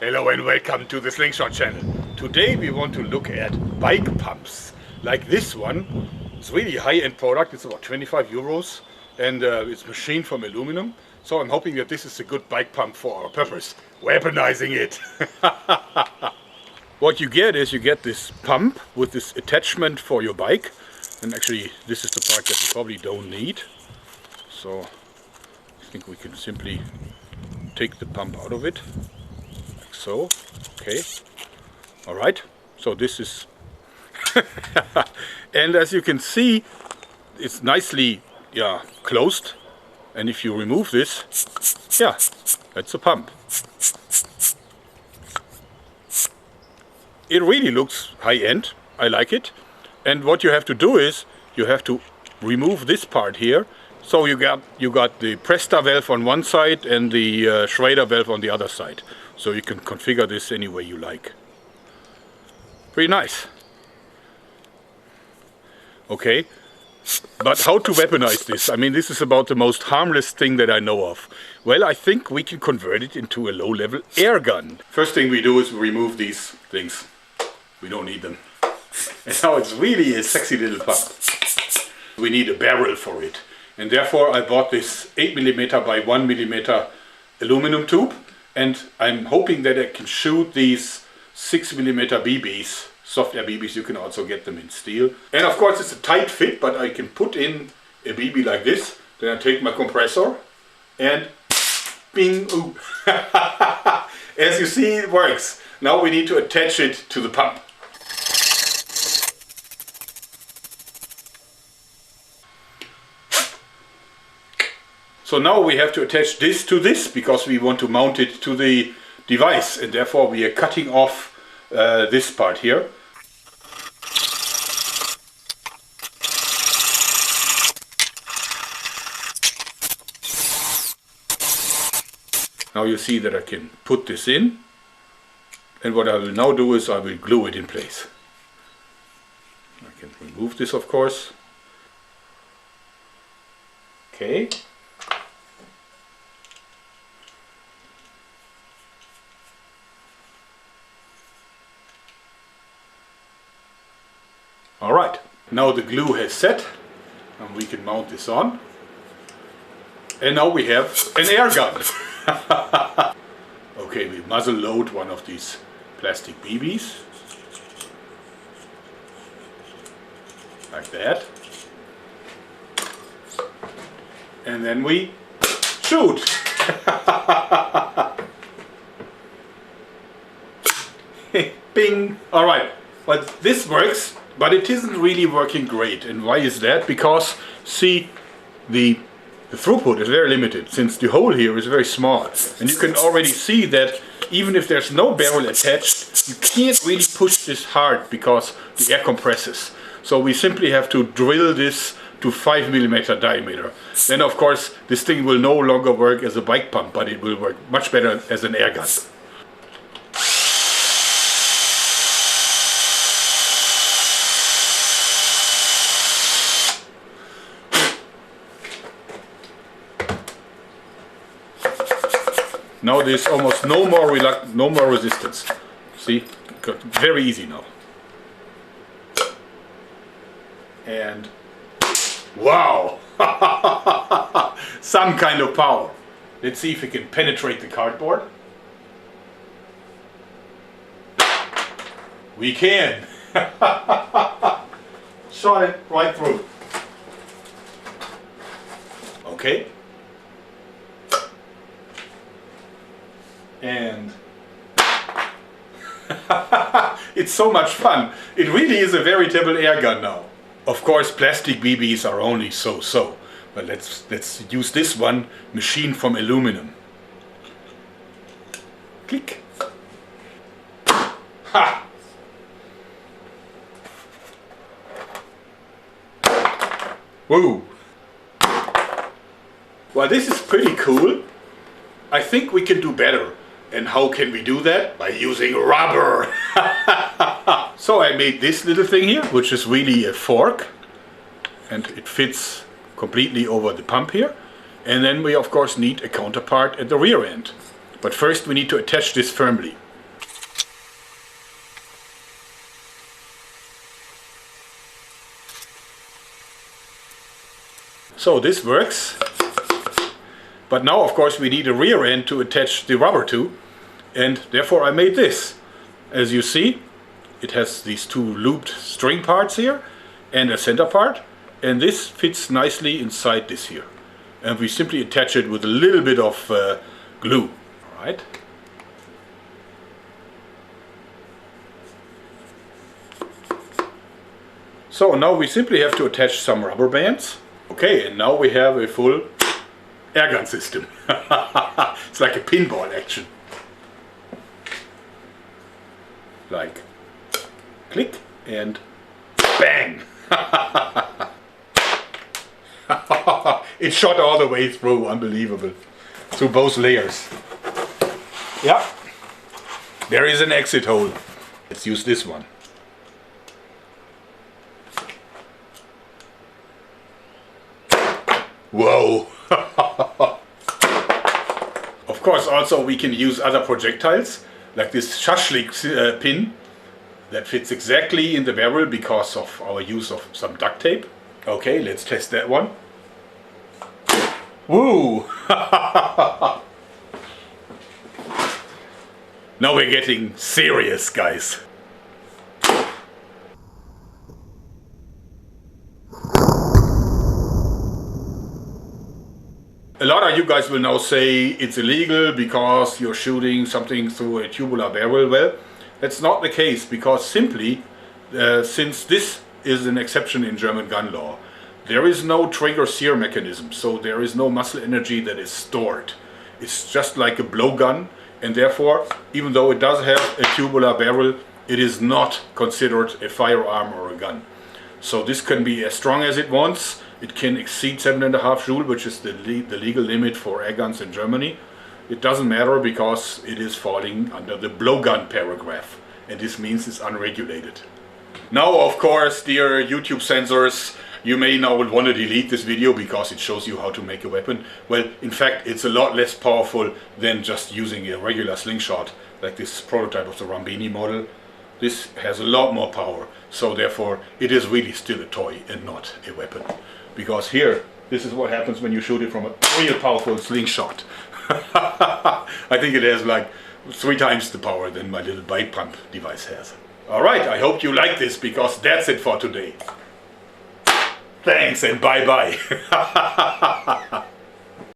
Hello and welcome to the Slingshot channel. Today we want to look at bike pumps like this one. It's really a high-end product. It's about 25 euros and it's machined from aluminum. So I'm hoping that this is a good bike pump for our purpose. Weaponizing it. What you get is you get this pump with this attachment for your bike. And actually this is the part that you probably don't need. So I think we can simply take the pump out of it. So, okay, all right, so this is, and as you can see, it's nicely, closed, and if you remove this, that's a pump. It really looks high-end, I like it, and what you have to do is, you have to remove this part here, so you got the Presta valve on one side and the Schrader valve on the other side. So you can configure this any way you like. Pretty nice. Okay, but how to weaponize this? I mean, this is about the most harmless thing that I know of. Well, I think we can convert it into a low-level air gun. First thing we do is remove these things. We don't need them. And now it's really a sexy little pump. We need a barrel for it. And therefore I bought this 8mm by 1mm aluminum tube. And I'm hoping that I can shoot these 6mm BBs, soft air BBs. You can also get them in steel. And of course it's a tight fit, but I can put in a BB like this. Then I take my compressor and bing, ooh. As you see, it works. Now we need to attach it to the pump. So now we have to attach this to this because we want to mount it to the device, and therefore we are cutting off this part here. Now you see that I can put this in, and what I will now do is I will glue it in place. I can remove this, of course. Okay. Alright, now the glue has set and we can mount this on. And now we have an air gun. Okay, we muzzle load one of these plastic BBs. Like that. And then we shoot. Bing! Alright, well this works. But it isn't really working great. And why is that? Because, see, the throughput is very limited, since the hole here is very small. And you can already see that even if there's no barrel attached, you can't really push this hard because the air compresses. So we simply have to drill this to 5mm diameter. Then of course this thing will no longer work as a bike pump, but it will work much better as an air gun. Now there's almost no more resistance. See, got very easy now. And wow, some kind of power. Let's see if we can penetrate the cardboard. We can. Shot it right through. Okay. And it's so much fun. It really is a veritable air gun now. Of course plastic BBs are only so-so, but let's use this one, machined from aluminum. Click. Ha! Woo! Well, this is pretty cool. I think we can do better. And how can we do that? By using rubber. So I made this little thing here, which is really a fork. And it fits completely over the pump here. And then we of course need a counterpart at the rear end. But first we need to attach this firmly. So this works. But now, of course, we need a rear end to attach the rubber to. And therefore I made this. As you see, it has these two looped string parts here and a center part. And this fits nicely inside this here. And we simply attach it with a little bit of glue. All right. So now we simply have to attach some rubber bands. Okay, and now we have a full airgun system. It's like a pinball action. Like click and bang. It shot all the way through, unbelievable. Through both layers. Yeah. There is an exit hole. Let's use this one. Whoa! Of course, also we can use other projectiles, like this shashlik pin that fits exactly in the barrel because of our use of some duct tape. Okay, let's test that one. Woo! Now we're getting serious, guys. A lot of you guys will now say it's illegal because you're shooting something through a tubular barrel. Well, that's not the case, because simply, since this is an exception in German gun law, there is no trigger sear mechanism, so there is no muscle energy that is stored. It's just like a blowgun, and therefore, even though it does have a tubular barrel, it is not considered a firearm or a gun. So this can be as strong as it wants. It can exceed 7.5 Joule, which is the legal limit for air guns in Germany. It doesn't matter because it is falling under the blowgun paragraph, and this means it's unregulated. Now, of course, dear YouTube censors, you may now want to delete this video because it shows you how to make a weapon. Well, in fact, it's a lot less powerful than just using a regular slingshot, like this prototype of the Rambini model. This has a lot more power, so therefore it is really still a toy and not a weapon. Because here, this is what happens when you shoot it from a real powerful slingshot. I think it has like 3 times the power than my little bite pump device has. Alright, I hope you like this, because that's it for today. Thanks and bye bye.